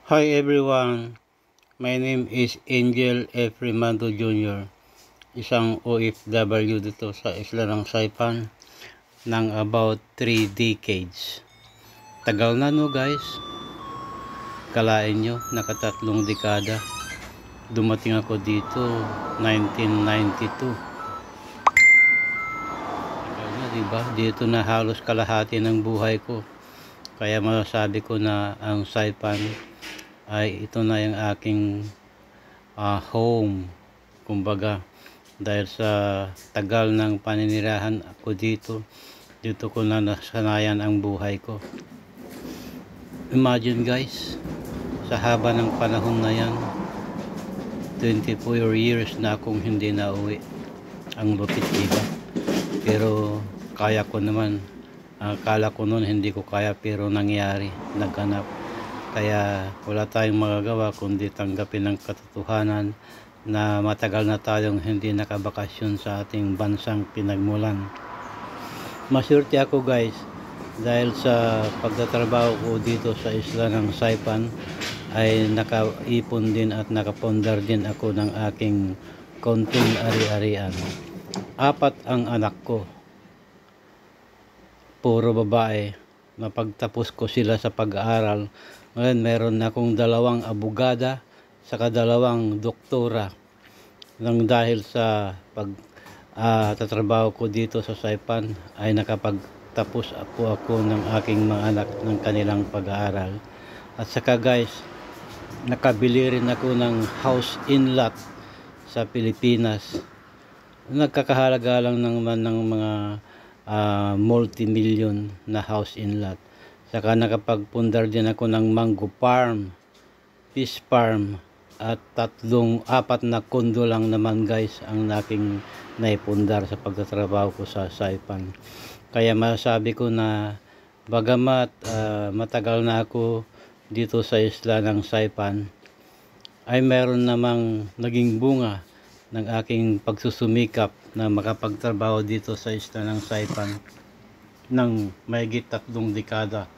Hi everyone, my name is Angel F. Rimando Jr., isang OFW dito sa isla ng Saipan ng about 3 decades. Tagal na no guys, kalain nyo, nakatatlong dekada. Dumating ako dito 1992. Tagal na diba? Dito na halos kalahati ng buhay ko. Kaya masasabi ko na ang Saipan ay ito na yung aking home, kumbaga, dahil sa tagal ng paninirahan ako dito ko na nasanayan ang buhay ko. Imagine guys, sa haba ng panahon na yan, 24 years na akong hindi nauwi. Ang lupit diba? Pero kaya ko naman. Akala ko noon hindi ko kaya, pero nangyari, nagganap. Kaya wala tayong magagawa kundi tanggapin ang katotohanan na matagal na tayong hindi nakabakasyon sa ating bansang pinagmulan. Maswerte ako guys, dahil sa pagtatrabaho ko dito sa isla ng Saipan ay nakaipon din at nakapondar din ako ng aking konting ari-arian. 4 ang anak ko, puro babae. Napagtapos ko sila sa pag-aaral. Ngayon meron akong 2 abogada saka 2 doktora. Nang dahil sa tatrabaho ko dito sa Saipan ay nakapagtapos ako ng aking mga anak ng kanilang pag-aaral. At saka guys, nakabili rin ako ng house in lot sa Pilipinas. Nagkakahalaga lang naman ng mga multi-million na house in lot. Saka nakapagpundar din ako ng mango farm, fish farm, at 4 na kondo lang naman guys ang aking naipundar sa pagtatrabaho ko sa Saipan. Kaya masasabi ko na bagamat matagal na ako dito sa isla ng Saipan, ay meron namang naging bunga ng aking pagsusumikap na makapagtrabaho dito sa isla ng Saipan ng mahigit 3 dekada.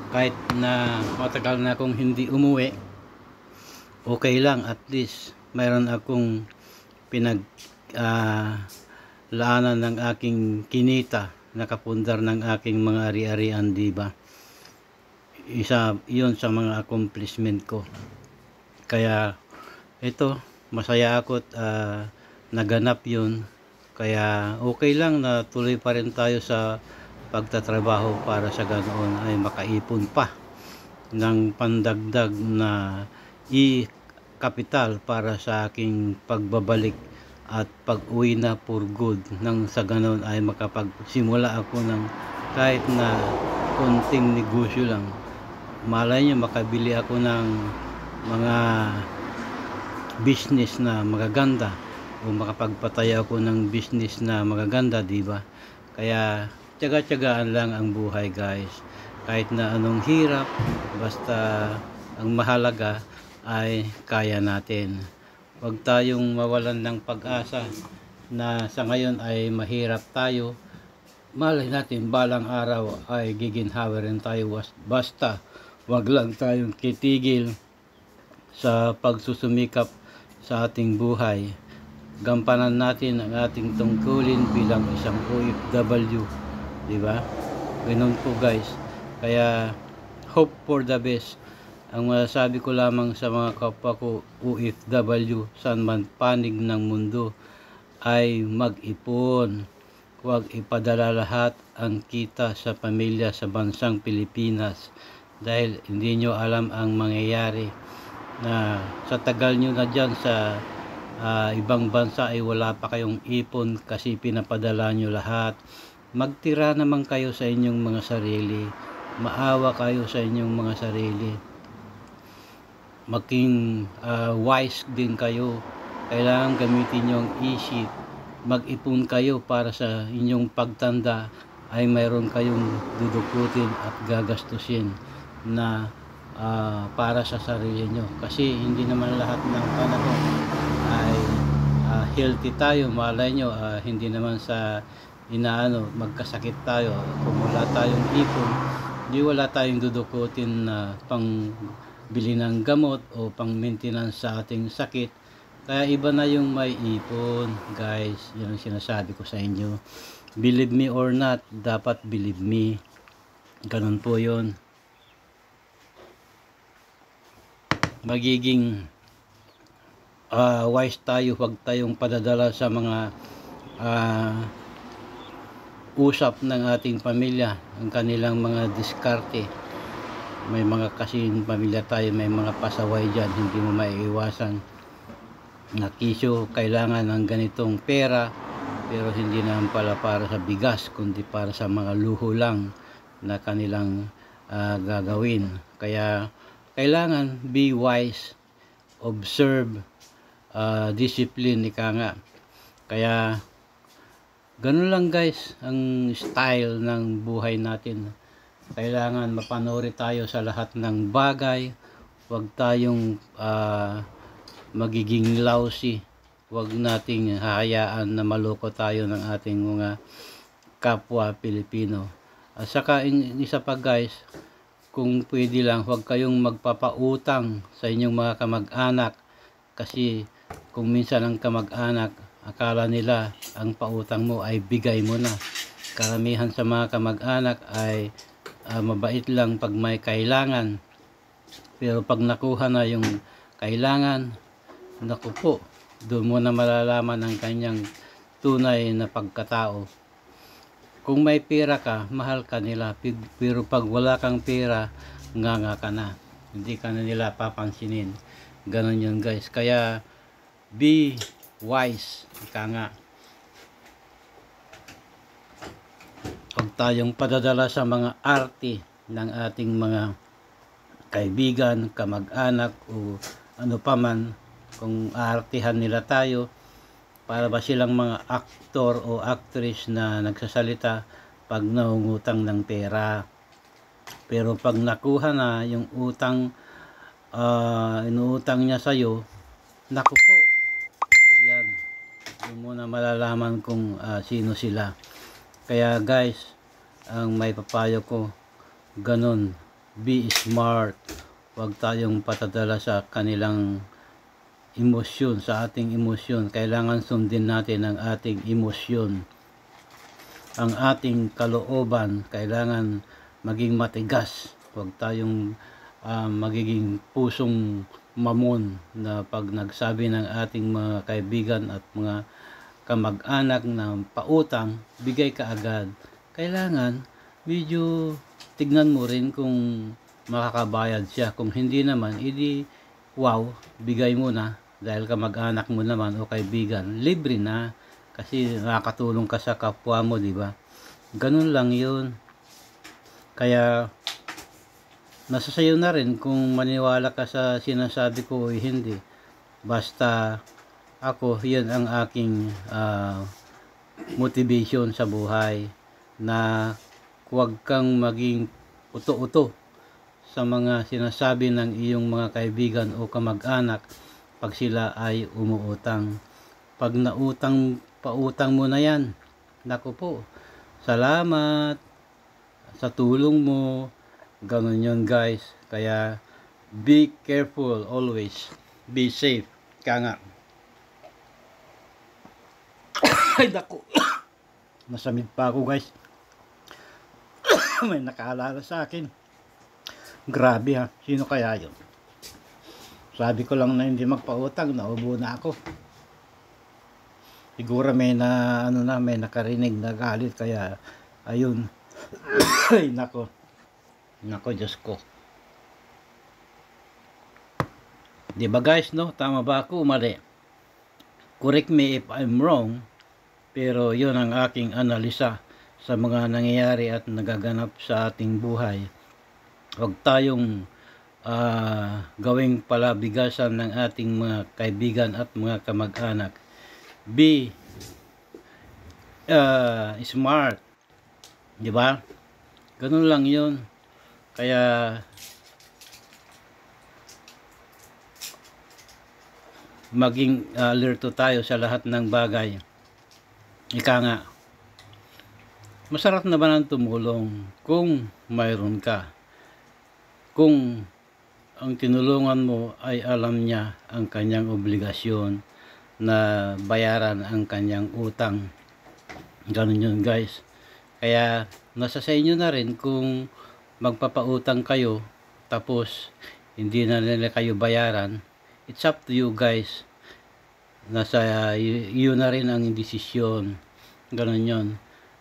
Kahit na matagal na akong hindi umuwi, okay lang, at least mayroon akong laanan ng aking kinita, nakapundar ng aking mga ari-arian, diba? Isa yun sa mga accomplishment ko. Kaya ito, masaya ako at naganap yun. Kaya okay lang na tuloy pa rin tayo sa pagtatrabaho para sa ganoon ay makaipon pa ng pandagdag na kapital para sa aking pagbabalik at pag-uwi na for good, nang sa ganoon ay makapagsimula ako ng kahit na konting negosyo lang. Malay nyo, makabili ako ng mga business na magaganda o makapagpataya ako ng business na magaganda, diba? Kaya tiyaga-tiyagaan lang ang buhay guys. Kahit na anong hirap, basta ang mahalaga ay kaya natin. Huwag tayong mawalan ng pag-asa na sa ngayon ay mahirap tayo. Malay natin balang araw ay giginhawa rin tayo. Basta wag lang tayong kitigil sa pagsusumikap sa ating buhay. Gampanan natin ang ating tungkulin bilang isang OFW, diba? Ganun po guys. Kaya hope for the best. Ang masasabi ko lamang sa mga kapwa ko OFW saan man panig ng mundo ay mag-ipon. Huwag ipadala lahat ang kita sa pamilya sa bansang Pilipinas, dahil hindi nyo alam ang mangyayari na sa tagal nyo na dyan sa ibang bansa ay wala pa kayong ipon kasi pinapadala nyo lahat. Magtira naman kayo sa inyong mga sarili. Maawa kayo sa inyong mga sarili. Maging wise din kayo. Kailangan gamitin nyo ang isip. Mag-ipon kayo para sa inyong pagtanda ay mayroon kayong dudukutin at gagastusin na para sa sarili nyo. Kasi hindi naman lahat ng panahon ay healthy tayo. Malay nyo, hindi naman sa magkasakit tayo kung wala tayong ipon. Di wala tayong dudukutin na pang bili ng gamot o pang maintenance sa ating sakit. Kaya iba na yung may ipon, guys. Yan ang sinasabi ko sa inyo. Believe me or not, dapat believe me. Ganun po yun. Magiging wise tayo, huwag tayong padadala sa mga usap ng ating pamilya, ang kanilang mga diskarte. May mga kasing pamilya tayo, may mga pasaway dyan, hindi mo maiiwasan na kisyo, kailangan ng ganitong pera, pero hindi naman pala para sa bigas, kundi para sa mga luho lang na kanilang gagawin. Kaya kailangan be wise, observe, discipline, ika nga. Kaya ganun lang guys ang style ng buhay natin. Kailangan mapanuri tayo sa lahat ng bagay. Huwag tayong magiging lousy. Huwag nating hahayaan na maloko tayo ng ating mga kapwa Pilipino. At saka isa pa guys, kung pwede lang, huwag kayong magpapautang sa inyong mga kamag-anak. Kasi kung minsan ang kamag-anak, akala nila ang pautang mo ay bigay mo na. Karamihan sa mga kamag-anak ay mabait lang pag may kailangan. Pero pag nakuha na yung kailangan, naku po, doon mo na malalaman ang kanyang tunay na pagkatao. Kung may pera ka, mahal ka nila. Pero pag wala kang pera, nganga ka na. Hindi ka na nila papansinin. Ganon yun guys. Kaya, be wise, ika nga. Huwag tayong padadala sa mga arte ng ating mga kaibigan, kamag-anak o ano paman. Kung aartihan nila tayo, para ba silang mga aktor o actress na nagsasalita pag naungutang ng pera. Pero pag nakuha na yung utang, inuutang niya sa'yo, naku po, yan, hindi mo na malalaman kung sino sila. Kaya guys, ang may papayo ko, ganun, be smart. Huwag tayong patadala sa kanilang emosyon, sa ating emosyon. Kailangan sundin natin ang ating emosyon. Ang ating kalooban, kailangan maging matigas. Huwag tayong magiging pusong mamon na pag nagsabi ng ating mga kaibigan at mga kamag-anak na pautang, bigay ka agad. Kailangan medyo tignan mo rin kung makakabayad siya. Kung hindi naman, edi wow, bigay mo na dahil kamag-anak mo naman o kaibigan, libre na kasi nakakatulong ka sa kapwa mo, di ba? Ganun lang 'yun. Kaya nasa sayo na rin kung maniwala ka sa sinasabi ko o hindi. Basta ako, 'yun ang aking motivation sa buhay, na huwag kang maging uto-uto sa mga sinasabi ng iyong mga kaibigan o kamag-anak pag sila ay umuutang. Pag pautang mo na yan, naku po, salamat sa tulong mo. Ganun yun guys. Kaya be careful always, be safe. Kaya nga, ay naku, nasamid pa ako guys. May nakaalala sa akin. Grabe ha, sino kaya yun? Sabi ko lang na hindi magpautang, naubo na ako. Siguro may may nakarinig na galit, kaya ayun. Ay nako. Nako, Diyos ko. 'Di ba guys, no? Tama ba ako o mali? Correct me if I'm wrong, pero 'yun ang aking analisa sa mga nangyayari at nagaganap sa ating buhay. Huwag tayong gawing palabigasan ng ating mga kaibigan at mga kamag-anak. Be smart, di ba? Ganun lang 'yun. Kaya maging alerto tayo sa lahat ng bagay. Ika nga, Masarap naman ang tumulong kung mayroon ka. Kung ang tinulungan mo ay alam niya ang kanyang obligasyon na bayaran ang kanyang utang. Ganun yun guys. Kaya nasa sa inyo na rin kung magpapautang kayo tapos hindi na nila kayo bayaran. It's up to you guys. Nasa iyo na rin ang desisyon. Ganun yun.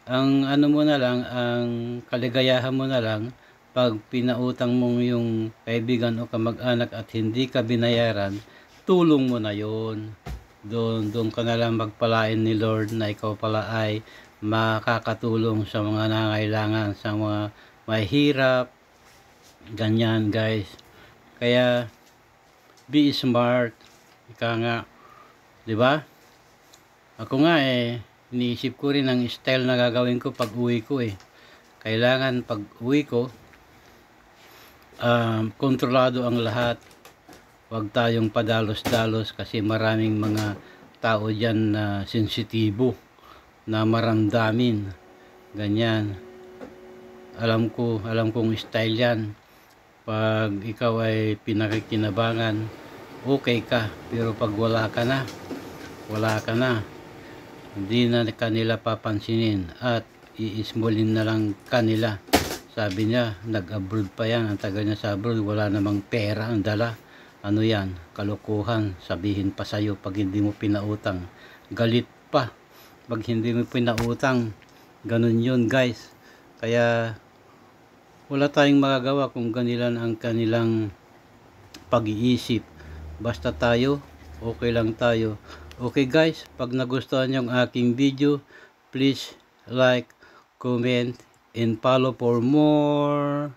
Ang ano mo na lang, ang kaligayahan mo na lang, pag pinautang mo yung kaibigan o kamag-anak at hindi ka binayaran, tulong mo na yon. Doon ka na lang magpalain ni Lord na ikaw pala ay makakatulong sa mga nangangailangan, sa mga mahirap, ganyan guys. Kaya be smart, ika nga, di ba? Ako nga iniisip ko rin ang style na gagawin ko pag uwi ko Kailangan pag uwi ko, kontrolado ang lahat. Huwag tayong padalos-dalos kasi maraming mga tao dyan na sensitibo, na maramdamin. Ganyan. Alam kong style yan. Pag ikaw ay pinakikinabangan, okay ka. Pero pag wala ka na. Hindi na kanila papansinin at iismulin na lang kanila. Sabi niya, nag-abroad pa yan. Ang tagal niya sa abroad, wala namang pera ang dala. Ano yan? Kalokohan. Sabihin pa sa'yo pag hindi mo pinautang. Galit pa pag hindi mo pinautang. Ganun yun guys. Kaya wala tayong magagawa kung ganilan ang kanilang pag-iisip. Basta tayo, okay lang tayo. Okay guys, pag nagustuhan nyo ang aking video, please like, comment, and follow for more.